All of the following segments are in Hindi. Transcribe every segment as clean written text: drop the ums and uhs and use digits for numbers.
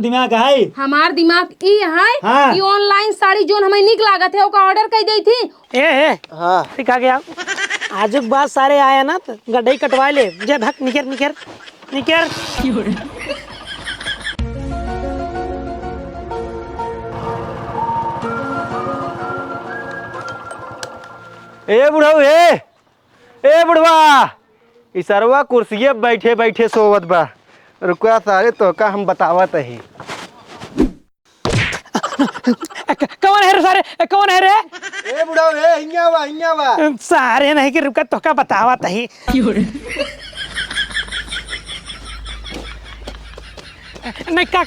दिमाग है हमार दिमाग ई है हाँ। कि ऑनलाइन साड़ी जोन हमें निक लागत है ओका ऑर्डर कर दी थी। ए हाँ सिखा गया आजुक बाद सारे आया ना तो गड्ढे कटवा ले जे भक निकर निकर निकर। ए बुढ़ऊ ए बुढ़वा इस सरवा कुर्सिये बैठे बैठे सोवत बा। रुका सारे तो का हम बतावत ही। कौन है रे सारे कौन है रे? ए बुढ़ऊ हिंगा वा सारे नहीं कि रुका तो का बतावा तही। नहीं का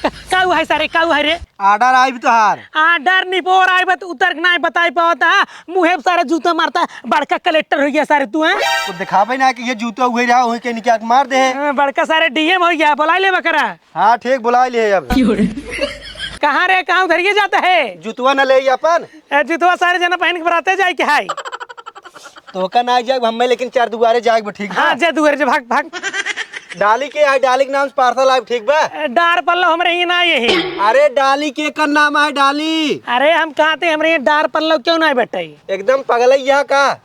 है सारे का है रे? आर्डर आई भी तोहार डर नहीं पोर आए बत उतर नहीं बताई पाता मुँह सारा जूता मारता बड़का कलेक्टर हो गया सारे तू है तो दिखावे ना कि ये जूता हुए रहा वही के निकाल मार दे। बड़का सारे डीएम हो गया बुला ले बकरा। हाँ ठीक बुला लिए अब। कहाँ रे कहाँ उधर जाता है जूतवा न ले अपन जूतवा सारे जना पहन के बराते जाए के हाय तो का ना जाए हम लेकिन चार दुआरे जाए ठीक बा। हाँ जे दुआरे जे भाग भाग डाली के है डाली के नाम से पार्सल आए ठीक बा। डार पल्लो हमरे ही ना यही। अरे डाली के का नाम है डाली। अरे हम कहते हमरे ये डार पल्लो क्यों ना बैठे एकदम पगलैया का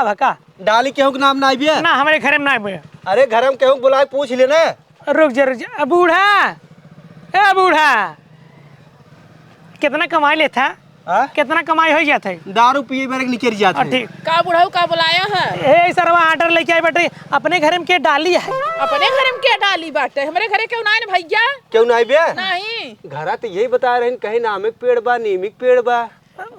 भका डाली केहू के नाम ना बिया ना हमारे घर में ना बे। अरे घर में केहू बुलाए पूछ लेना। रुक जा बूढ़ा ए बूढ़ा कितना कमाई लेता कितना कमाई हो जाता है? दारू पिए मेरे निकल जाते ठीक का बुढ़ाऊ का बुलाया है? ए सरवा आर्डर लेके आए बेटे अपने घर में के डाली है अपने घर में क्या डाली बाटे हमरे घरे क्यों ना भैया? क्यों ना बिया नहीं घरा तो यही बता रहे कहीं नामिक पेड़ बा नीमिक पेड़ बा।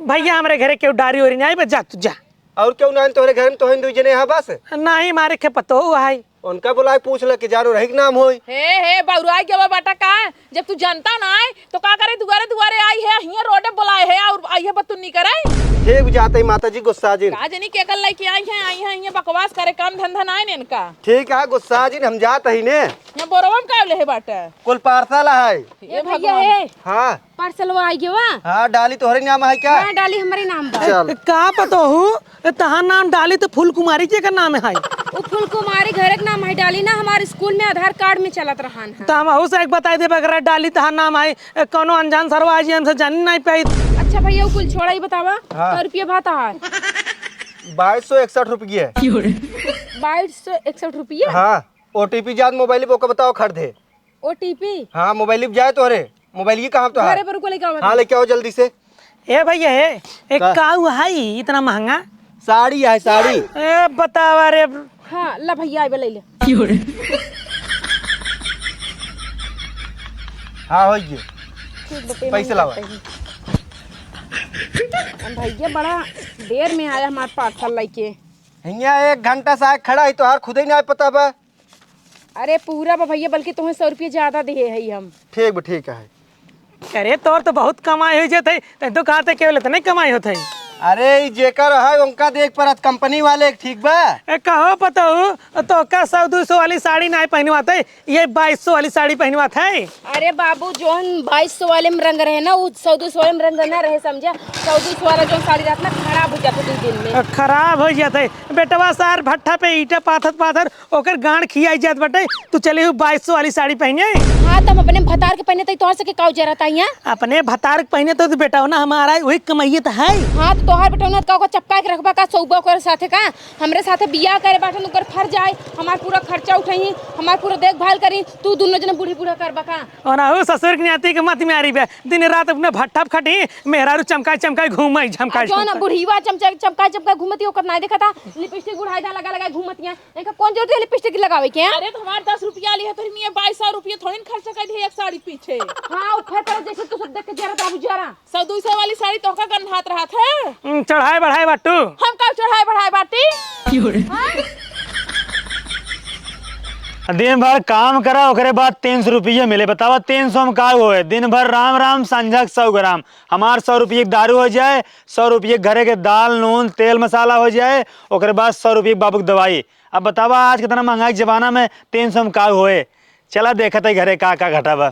भैया हमारे घरे क्यों डारी हो रही नहीं बस जा तू जा। और क्यों ना तोहरे घर में तो हिंदू जने यहाँ बस नहीं मारे के पतो हुआ है उनका बुलाए पूछ ले कि जानो रही के नाम होई। हे बउराई के बाटा का जब तू जानता ना है तो का करे दुआरे दुआरे आई है हिया रोडे बुलाए है और आई है बतू नहीं करे। ठीक जाते ही माता जी गुस्सा जी का जनी के कल लेके आई है हिया बकवास करे काम धंधा ना है इनका। ठीक है गुस्सा जी हम जाते ही ने यहाँ बोरवा में का ले है बाटा कुल पार्सल है। ये भैया है हाँ पार्सल वो आई गया। हाँ डाली तोहरे नाम है क्या? हाँ डाली हमारे नाम बा। चल का पतो हूँ तहां नाम डाली तो फूल कुमारी के का नाम है वो फूल कुमारी घर के नाम है डाली ना हमारे स्कूल में आधार कार्ड में चलत रहन है। तो हम हो से एक बताई दे बगैर डाली तहां नाम है कोनो अनजान सरवा आज हमसे जानी नहीं पाई। अच्छा भैया वो कुल छोड़ा ही बतावा हाँ। 100 रुपया भाता है 2261 रुपये 2261 रुपया। हाँ OTP याद मोबाइल पे बताओ खरीदे। OTP हाँ मोबाइल जाए तोहरे मोबाइल की कहाँ तो है? घरे पर को लेके हाँ लेके आओ जल्दी से। ए भैया है एक काऊ है इतना महंगा साड़ी है साड़ी। ए बतावा रे हाँ ला भैया आई ले ले। हाँ हो गए पैसे लावा। भैया बड़ा देर में आया हमारे पार्सल लेके। हियाँ 1 घंटा से खड़ा है तो हार खुद ही नहीं पता बा। अरे पूरा बा भैया बल्कि तुम्हें 100 रुपया ज्यादा दे है हम। ठीक है। अरे तोर तो बहुत कमाई हो जाते तो कहते केवल तो नहीं कमाई होते। अरे जेकर है उनका देख पर कंपनी वाले ठीक बा। कहो पता हो तो का 100-200 वाली साड़ी नहीं पहनवाते ये 2200 वाली साड़ी पहनवाते है। अरे बाबू जोन 2200 वाले में रंग रहे ना वो 100-200 वाले में रंग ना रहे समझा। 100-200 वाला जो साड़ी रहता ना खराब हो जाता 2 दिन में। खराब हो जाते बेटवा सार भट्ठा पे ईटा पाथर ओकर गांड खियाई जात बटे तू चले 2200 वाली साड़ी पहने। हाँ तो हम अपने भतार के पहने तो से के काउ जरता यहाँ अपने भतार के पहने तो बेटा ना हमारा वही कमाइए तो है। हाँ तो तोहार बेटा का को चपका के रखबा का सौबा कर साथे का हमरे साथे बियाह करे बाटन ओकर फर जाए हमार पूरा खर्चा उठाई हमार पूरा देखभाल करी तू दोनों जने बूढ़ी बूढ़ा करबा का। और ना ससुर की नाती के मत में आ रही बे दिन रात अपने भट्ठा खटी मेहरारू चमका घूमई झमका जो ना बुढ़ीवा चमका घूमती ओकर ना देखा था लिपस्टिक बुढ़ाईदा लगा घूमतिया इनका कौन जरूरत है लिपस्टिक लगावे के? अरे तो हमारे 10 रुपया लिए तो मियां 2200 रुपया थोड़ी न खर्चा कर दिए एक साड़ी पीछे। हाँ उफर पर जैसे तू सब देख के जरा बाबू जरा 100-200 वाली साड़ी तो का गंधात रहा था। चढ़ाए बढ़ाए बाटू हम का चढ़ाई बढ़ाई बाटी दिन भर काम करा ओकरे बाद 300 रुपये मिले। बतावा 300 में का होए? दिन भर राम राम संझा 100 ग्राम हमार 100 रुपये दारू हो जाए 100 रुपये घरे के दाल नून तेल मसाला हो जाए ओकरे बाद 100 रुपये बाबू की दवाई। अब बतावा आज कितना महंगाई जमाना में 300 में का होए? चला देखत है घरे का घटा बा।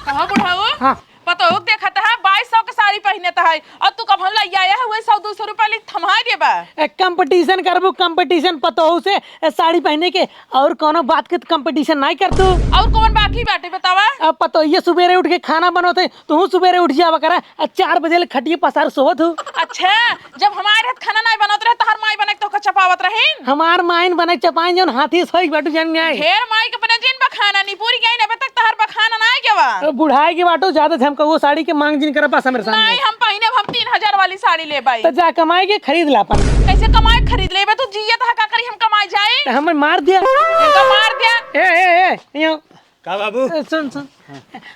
कहा बुढ़ाओ पता हो देखा था 2200 के साड़ी साड़ी पहने है और तू कब हम लाई आया है वही 100-200 रुपया ले थमा दे बा। कंपटीशन करबू, कंपटीशन पतोहू से साड़ी पहने के, और कोनो बात के कंपटीशन नहीं कर तू। और कौन बाकी बाटे बतावा। अब पतो ये सुबेरे उठ के खाना बनोते, तू सुबेरे उठ जावा करा 4 बजे ले खटिए पसार सोवत हूँ। अच्छा जब हमारे हाथ खाना नहीं बनत रहे तहर माई बने तो चपावत रहीन। हमार माइन बने चपाइन जौन हाथी सोई बाटू जन गए। ढेर माई के बने जिन बखाना नहीं पूरी गई ना तक तहर बखाना ना के बा। बुढ़ाई के बाटो ज्यादा थे हमको वो साड़ी के मांग जिन कर पास हमरे सामने। नहीं हम पहने हम 3000 वाली साड़ी ले बाई। तो जा कमाई के खरीद ला अपन। कैसे कमाए खरीद लेबे तू जिया तो का करी हम कमाई जाए। हमें मार दिया। इनका मार दिया। ए यो का बाबू सुन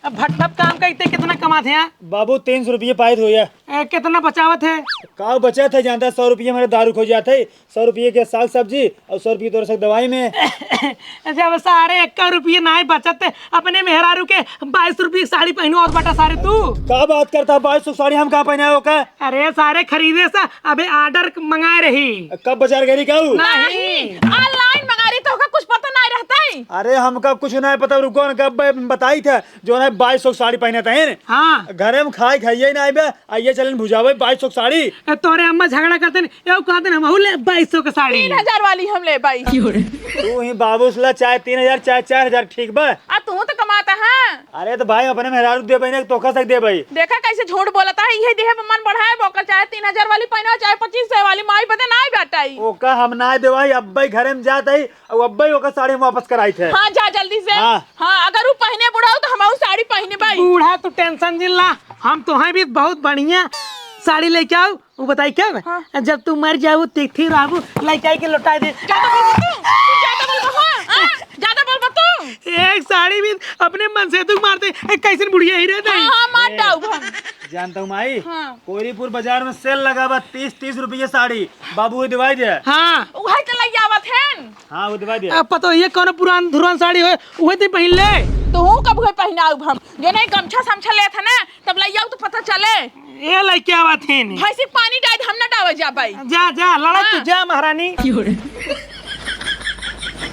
अब भट्टा काम करते कितना कमाते हैं बाबू 300 रुपये पायत हो गया। कितना बचावत है? का बचा था जानता 100 रुपये मेरे दारू खो जाते, 100 रुपये के साग सब्जी और 100 रुपये तोड़ सक दवाई में। जब सारे 1 रुपये नहीं बचते अपने मेहरारू के 22 रुपये की साड़ी पहनो और बटा सारे तू का बात करता 2200 साड़ी हम कहाँ पहना हो का? अरे सारे खरीदे सा अबे ऑर्डर मंगाए रही। कब बाजार गई का? नहीं ऑनलाइन मंगा रही तो कुछ पता नहीं रहता है। अरे हमका कुछ नहीं पता, रुको कब बताई था जो है 2200 साड़ी पहने थे। हाँ घरे में खाइए नहीं बे, आइए चलन भुजावे 2200 साड़ी। तोरे अम्मा झगड़ा करते हैं यो कहते हैं हम ले 2200 का साड़ी 3000 वाली हम ले बाई। तू ही बाबू से चाहे 3000 चाहे 4000 ठीक बा। आ तू तो कमाता है। अरे तो भाई अपने मेहरारू दे बहने तो कह सक दे भाई। देखा कैसे झूठ बोलता है, ये देह मन बढ़ाए बोकर चाहे 3000 वाली पहना चाहे 2500 वाली माई बदे ना बेटाई। ओका हम ना दे भाई, अब्बाई घरे में जात है और अब्बाई ओका साड़ी हम वापस कराई थे। हाँ जा जल्दी से। हाँ अगर वो पहने बुढ़ाओ तो हम साड़ी पहने भाई। बूढ़ा तू टेंशन जिल्ला, हम तो हैं भी बहुत बढ़िया साड़ी लेके आओ। वो बताई क्या हाँ? जब तू मर जाओ तिथि राबू लेके के लौटा दे। ज्यादा बोल तू। एक साड़ी भी अपने मन से तू मारते कैसे बुढ़िया ही रहता है। हाँ मार डाऊ। जानता हूँ माई हाँ। कोरीपुर बाजार में सेल लगा बा 30 रुपये साड़ी, बाबू वो दिवाई दे। हाँ वही तो लई आवत है। हाँ वो दिवाई दे। अब पता ये कौन पुरान धुरान साड़ी हो वही तो पहन ले। तो हूँ कब हुए पहनाऊ हम जो नहीं गमछा समछा ले था ना तब लई आऊ तो पता चले। ये लड़के आवा थे भाई से पानी डाल हम ना डावे जा भाई। जा जा लड़ा तू जा महारानी।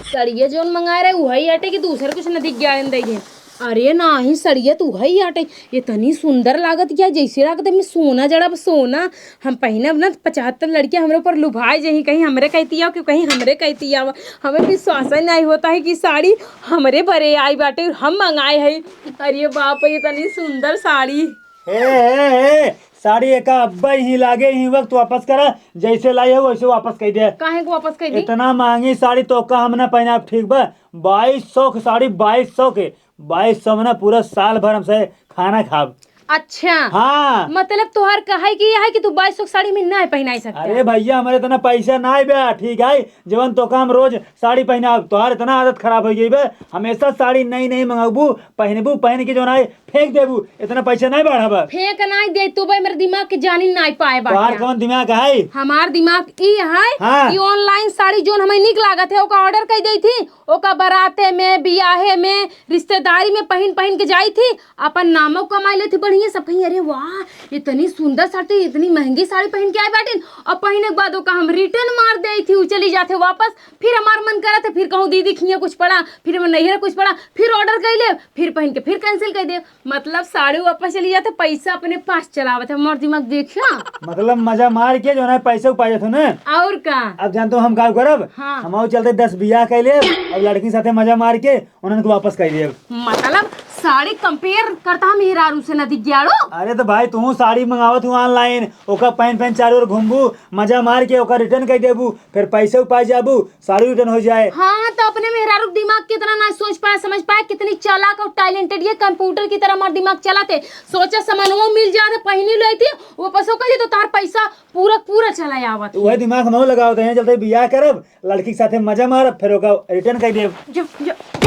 सड़िया जोन मंगाए रहे वही आटे की दूसरे कुछ न दिख गया देखे। अरे नाही सड़िया तू वही आटे इतनी सुंदर लागत क्या जैसे लागत में सोना जड़ा सोना। हम पहनब ना 75 लड़कियां हमरे ऊपर लुभाए जही कहीं हमरे कहती आओ कि कहीं हमरे कहती आओ। हमें विश्वास नहीं होता है कि साड़ी हमरे भरे आई बाटे और हम मंगाए है। अरे बाप इतनी सुंदर साड़ी। हे साड़ी एक अब्बा ही लागे ही वक्त वापस करा, जैसे लाई है वैसे वापस कर दे। काहे को वापस कर दी? इतना महंगी साड़ी तो का हम ना पहना ठीक बा। 2200 की साड़ी 2200 के 2200 में ना पूरा साल भर हमसे खाना खाब। अच्छा हाँ मतलब तोहार कहे कि यह है कि तू 2200 साड़ी में नहीं पहना सकते। अरे भैया हमारे इतना पैसा ना है बे ठीक है, जवन तो हम रोज साड़ी पहना तोहार इतना आदत खराब हो गई बे। हमेशा साड़ी नई नई मंगाबू पहनबू पहन के जो ना फेंक देबू, इतना पैसा नहीं बढ़ाबा। फेंक नहीं दे तो भाई मेरे दिमाग के जानी नहीं पाए तोहार कौन दिमाग है? हमार दिमाग ई है हाँ। कि ऑनलाइन साड़ी जोन हमें निक लागत है ओका ऑर्डर कर दी थी, ओका बराते में बियाहे में रिश्तेदारी में पहन के जाई थी, अपन नामों कमाई लेती बढ़िया सब कहीं। अरे वाह इतनी सुंदर साड़ी इतनी महंगी साड़ी पहन के आए बाटिन और पहने के बाद ओका हम रिटर्न मार दे थी चली जाते वापस। फिर हमार मन करा था फिर कहूँ दीदी खिया कुछ पड़ा, फिर हम नहीं कुछ पड़ा, फिर ऑर्डर कर ले, फिर पहन के फिर कैंसिल कर दे। मतलब साड़ी वापस चली जाते पैसा अपने पास चलावत है। हमार दिमाग देखिया मतलब मजा मार के जो ना पैसे उपाय थे ना। और का अब जानते हो हम का करब? हाँ। हम चलते 10 बियाह कर ले और लड़की साथे मजा मार के उन्होंने वापस कर दिए। मतलब साड़ी कंपेयर करता हम हेरारू से न दिख गया। अरे तो भाई तू साड़ी मंगावत हूँ ऑनलाइन, ओका पहन चारों ओर घूमबू मजा मार के ओका रिटर्न कर देबू, फिर पैसे उपाय जाबू साड़ी रिटर्न हो जाए। हाँ तो अपने मेहरारू दिमाग कितना ना सोच पाया समझ पाया कितनी चालाक और टैलेंटेड ये कंप्यूटर की तरह हमारा दिमाग चलाते। सोचा सामान वो मिल जाते पहनी लो थी वापस कर तो तार पैसा पूरा चला आवत। वही दिमाग हम लगावते हैं, चलते बियाह करब लड़की के साथे मजा मारब फिर ओका रिटर्न कर देब।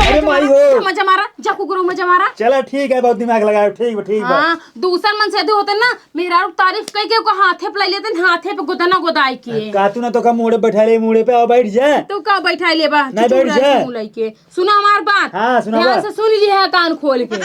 अरे माई हो मजा मारा जाकू करो मजा मारा। चलो ठीक है बहुत दिमाग लगाए ठीक ठीक बा। हाँ दूसर मन से होते ना मेहरारू तारीफ कह के हाथे पे ले लेते हाथे पे गोदना गोदाई के कातू ना तो का मुड़े बैठा ले मुड़े पे और बैठ जा। तो का बैठा ले बा नहीं बैठ जा। के सुना हमार बात। हाँ, सुना ध्यान बात। से सुन लिया है कान खोल के।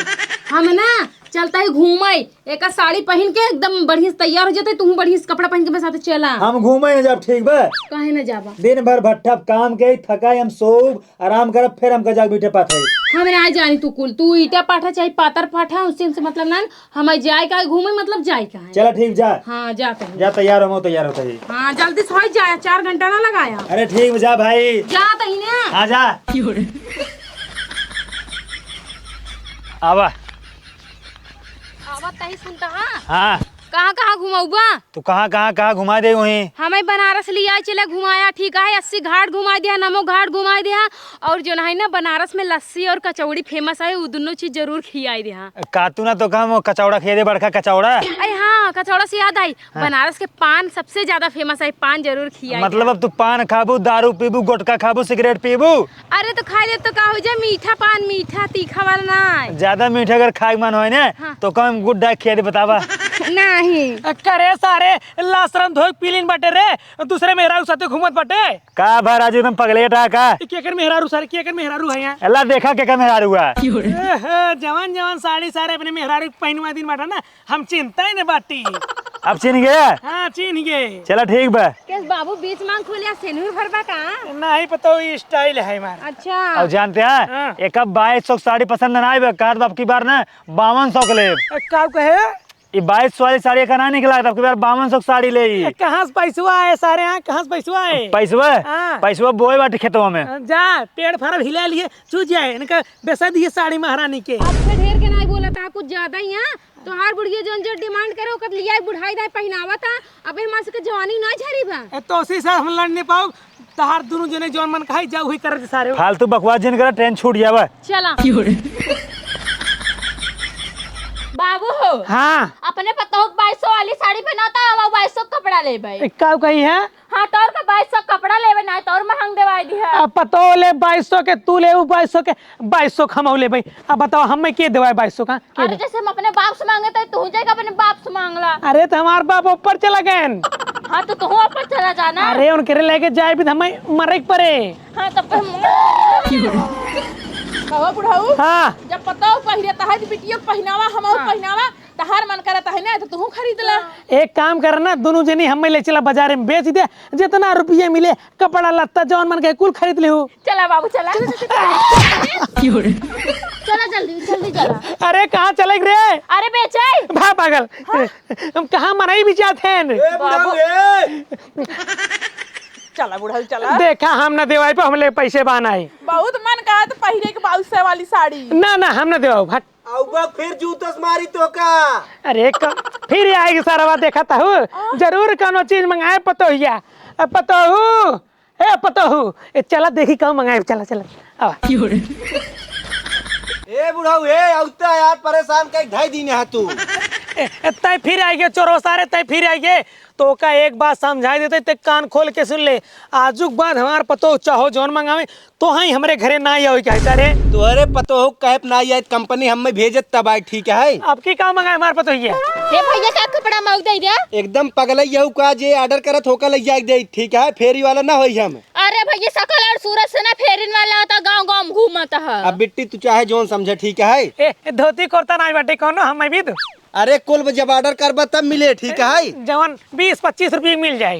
हम ना चलता है घूमे एक साड़ी पहन के एकदम बढ़िया से तैयार हो जाते तुम बढ़िया से कपड़ा पहन के मेरे साथ चला। हम घूमे न जब ठीक बा। काहे न जाबा? दिन भर भट्ठा काम के थकाई हम सोब आराम करब फिर हम जाग बैठे पाथे। हम ना जानी तू कुल तू ईटा पाठा चाहे पातर पाठा उससे हमसे मतलब ना हमें जाए का घूमे मतलब जाए का है। चला ठीक जा। हाँ जाते हैं। जा तैयार हो तैयार होता है। हाँ जल्दी से हो जाए 4 घंटा ना लगाया। अरे ठीक जा भाई। जाते ही ना। हाँ जा। आवा आवाज तही सुनता हाँ। हाँ कहाँ कहाँ घुमाऊबा? तू कहाँ घुमा दे वहीं। हमें बनारस लिया चले घुमाया ठीक है 80 घाट घुमा दिया नमो घाट घुमा दिया और जो है ना बनारस में लस्सी और कचौड़ी फेमस है वो दोनों चीज जरूर खिलाई दिया। कातू ना तो कम कचौड़ा खिया दे बड़का कचौड़ा। अरे हाँ कचौड़ा से याद आई बनारस के पान सबसे ज्यादा फेमस है पान जरूर खिया। मतलब अब तू पान खाबू दारू पीबू गुटखा खाबू सिगरेट पीबू। अरे तो खा ले तो का हो जाए मीठा पान मीठा तीखा वाला ना। ज्यादा मीठा अगर खाए मन हो ना हाँ। तो कम गुड डाइट खिया दे बतावा। नहीं करे सारे लाशरम धोई पीलिन बटे रे दूसरे मेहरारू साथे घूमत बटे। का भाई राजू एकदम पगलेटा का। केकर मेहरारू सारे केकर मेहरारू है यहाँ। अल्लाह देखा के मेहरार हुआ। जवान जवान साड़ी सारे अपने मेहरारू पहनवा दिन बाटा ना हम चिंता ही नहीं बाटी। अब चिन गया। हाँ चिन्ह गए। चला ठीक बा। केस बाबू बीच मांग खोलिया सेनुर भरबा का। नहीं पता ये स्टाइल है हमारा। अच्छा अब जानते हैं हाँ। एक 2200 साड़ी पसंद ना आए कार अब की बार ना 5200 के ले। का कहे ये 2200 वाली साड़ी का ना निकला अब की बार 5200 साड़ी ले। कहाँ से पैसवा आए सारे यहाँ कहाँ से पैसवा आए। पैसवा पैसवा बोए बाटे खेतवा में। जा पेड़ फरब हिला लिए चूज जाए इनका बेसा दिए साड़ी महारानी के। अच्छा ढेर के नहीं बोला था कुछ ज्यादा ही है तो हर बुढ़िया जोन जो डिमांड करे ओकर लिया बुढ़ाई दाई पहनावा था अबे हमार से के जवानी ना झरी बा। तो उसी से हम लड़ नहीं पाओ तहार दोनों जने जौन मन खाई जाओ हुई कर सारे। फालतू बकवास जिन करा ट्रेन छूट जावा। चला बाबू हाँ अपने पतोह 2200 वाली साड़ी पहनाता हम 2200 कपड़ा ले भाई। का कही है हाँ तोर का 2200 कपड़ा लेवे ना तोर महंग देवाई दी है। अब पतो ले 2200 के तू ले 2200 के 2200 खमाऊ ले भाई। अब बताओ हमें के देवाए 2200 का के अरे जैसे हम अपने बाप से मांगे थे तू जाएगा अपने बाप से मांगला। अरे तो हमार बाप ऊपर चला गए। हाँ तो तू ऊपर चला जाना। अरे उनके लेके जाए भी हमें मरे परे। हाँ तब बाबा बुढ़ाऊ हाँ जब पता पहिरे तहार बिटिया पहनावा हम पहनावा तहार मन करता है ना तो तू खरीद ला। एक काम करना दोनों जनी हमें ले चला बाजार में बेच दे जितना रुपये मिले कपड़ा लत्ता जौन मन के कुल खरीद ले। चला बाबू चला चला जल्दी जल्दी चला। अरे कहाँ चले रे। अरे बेचाई भा पागल हम कहाँ मनाई भी जाते हैं। चला बुढ़ाऊ चला। देखा हम न देवाई पे हमले पैसे बनाए। बहुत मन कहा तो पहिरे के 2200 वाली साड़ी। ना ना हम न देवाओ भट। आऊगा फिर जूतस मारी तो का। अरे फिर आएगी सारा बात देखा था हूँ जरूर कोनो चीज मंगाए पतोहिया पतोहू ए पतोहू चला देखी कहाँ मंगाए चला चला आवा। ए बुढ़ाऊ ए औता यार परेशान का 2.5 दिन है तू। तय फिर आएगे चोरो सारे तय फिर आएगे तो का एक बात समझाई देते ते कान खोल के सुन ले आजुक बाद हमार पतो चाहो जौन मंगावे तो ही हमरे घरे ना आई क्या सारे। तोहरे पतो हो कहप ना आई कंपनी हमें भेजत तब आई ठीक है। अब की का मंगाए हमार पतो ये हे भैया का कपड़ा मांग दे दिया। एकदम पगल यहू का जे ऑर्डर करत होका लग जाए दे ठीक है फेरी वाला ना होई हम। अरे भैया सकल और सूरत से ना फेरिन वाला होता गांव गांव घूमता है। अब बिट्टी तू चाहे जोन समझे ठीक है। ए धोती कुर्ता ना बाटे कोनो हम भी दो। अरे कुल जब ऑर्डर करबा तब मिले ठीक है। जवन 20-25 रुपये मिल जाए।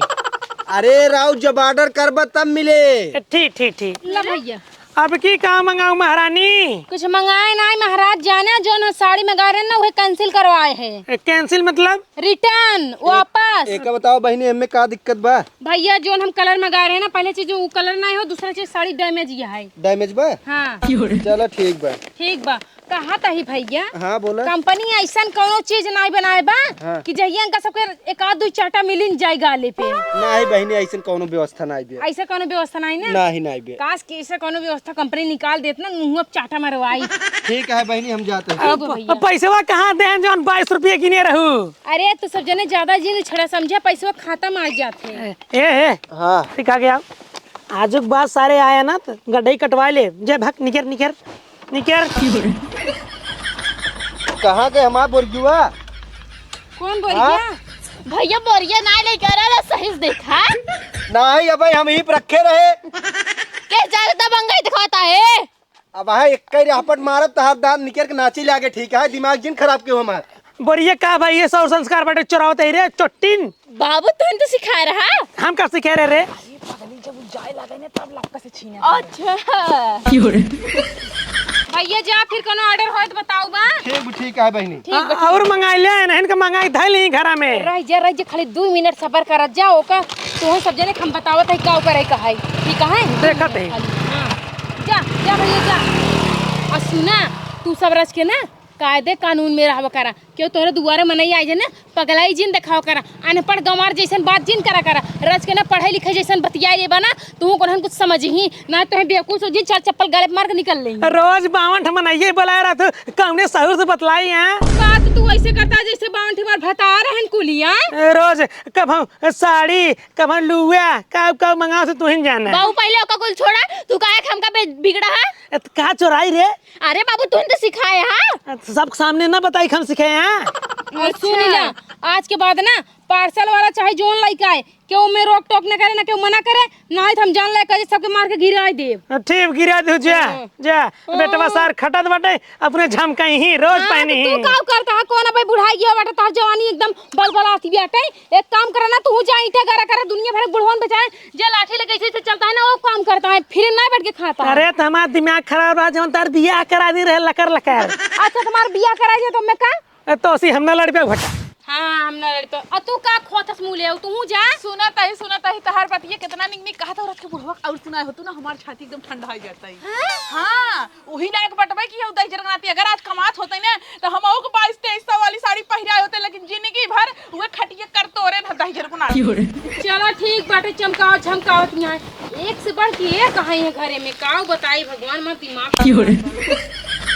अरे राव जब ऑर्डर करबा तब मिले। ठीक ठीक ठीक। ला भैया अब की कहाँ मंगाऊ महारानी। कुछ मंगाए ना महाराज जाने जो ना साड़ी मंगा रहे ना वही कैंसिल करवाए हैं। कैंसिल मतलब रिटर्न वापस। एक बताओ बहनी हमें का दिक्कत बा। भैया जो हम कलर मंगा रहे हैं ना पहले चीज वो कलर ना हो दूसरा चीज साड़ी डैमेज ये है। डैमेज बा। हाँ चलो ठीक बा। ठीक बा कहा तही भैया हाँ बोला। कंपनी ऐसा कोनो चीज नहीं बनाए बा हाँ। कि जहिया इनका सबके एक आध दो चाटा मिलिन जाए गाले पे। नहीं बहनी ऐसा कोनो व्यवस्था नहीं बे। ऐसा कोनो व्यवस्था नहीं ना। नहीं बे। काश की ऐसा कोनो व्यवस्था कंपनी निकाल देत ना मुंह अब चाटा मरवाई। ठीक है बहनी हम जाते हैं। अब पैसा कहाँ दे जौन 22 रुपये गिने रहू। अरे तो सब जने ज्यादा जिन छड़ा समझा पैसा खाता मार जाते। ए हाँ सिखा गया आजुक बाद सारे आया ना तो गड्ढे कटवा ले जय भक निकर निकर निकर। कहाँ के हमार बोरजुआ। कौन बोरिया भैया बोरिया ना ले कर सही से देखा नहीं अब हम ही रखे रहे के ज्यादा बंगाई दिखाता है। अब है एक रापट मारब तहार दांत निकल के नाची लागे ठीक है दिमाग जिन खराब क्यों हमार बोरिए का भाई ये सब संस्कार बाटे चोरावत है रे चोटिन। बाबू तुम तो सिखा रहा। हम का सिखे रे जब जाए लगे ना तब लपका से छीने अच्छा भैया जा फिर कोनो ऑर्डर हो तो बताओ बा। ठीक है बहनी। और मंगाई ले ना इनका मंगाई धैली घर में। रह जा खाली 2 मिनट सबर कर जाओ का तो सब जने हम बतावत है का करे का है ठीक है देखत है। जा जा भैया जा। और सुना तू सब रच के ना कायदे कानून में रहवा करा क्यों तोहरे दुआरे मनई आई जे ना पगलाई जिन दिखाओ करा अनपढ़ गंवार जैसन बात जिन करा करा रच के ना पढ़ाई लिखाई जैसन बतियाई रे बना तू कोन कुछ समझ ही ना तो बेवकूफ जी चार चप्पल गले मार के निकल ले। रोज 52 ठमन ये बोला रहा तू कौने सहूर से बतलाई है बात तू ऐसे करता जैसे 52 बार भता रहन कुलिया रोज कब हम साड़ी कब हम लुआ कब मंगाओ से तू ही जाना। बाबू पहले ओका कुल छोड़ा तू काहे हमका बिगड़ा है। कहा चोराई रे। अरे बाबू तू तो सिखाए हां सब सामने ना बताई हम सिखे हैं। सुन जा आज के बाद ना पार्सल वाला चाहे जोन लाइक आए क्यों में रोक टोक न करे ना क्यों मना करे ना ही हम जान ले कर सबके मार के गिरा देव। ठीक गिरा दे जा जा बेटवा सार खटत बाटे अपने झमकाई ही रोज पहनी ही। तू का करता है कौन भाई बुढ़ाई गया बाटे तार जवानी एकदम बलबलाती बैठे एक काम करे ना तू जा ईटा गरा करे दुनिया भर बुढ़वन बेचाए जे लाठी लेके ऐसे चलता है ना वो काम करता है फिर ना बैठ के खाता है। अरे तुम्हारा दिमाग खराब रहा जवन तार बियाह करा दी रहे लकर लकर। अच्छा तुम्हारा बियाह करा जे तो मैं का तो सी हमना लड़ पे घटा। हां हम ना लड़तो आ तू का खोतस मुंह ले तू जा सुना तही तहार पतिया कितना निक कहा था औरत के बुढ़वा और सुनाए हो तू ना हमार छाती एकदम ठंडा हो जाता है। हां वही लायक बटबे की उदय जरगनाती अगर आज कमात होते ना तो हम को 2200 वाली साड़ी पहिराए होते लेकिन जिंदगी भर वो खटिए कर तोरे न दही जरगुना। चलो ठीक बाटे चमकाओ झमकाओ यहां एक से बढ़ के एक कहां है घरे में का बताई भगवान मत दिमाग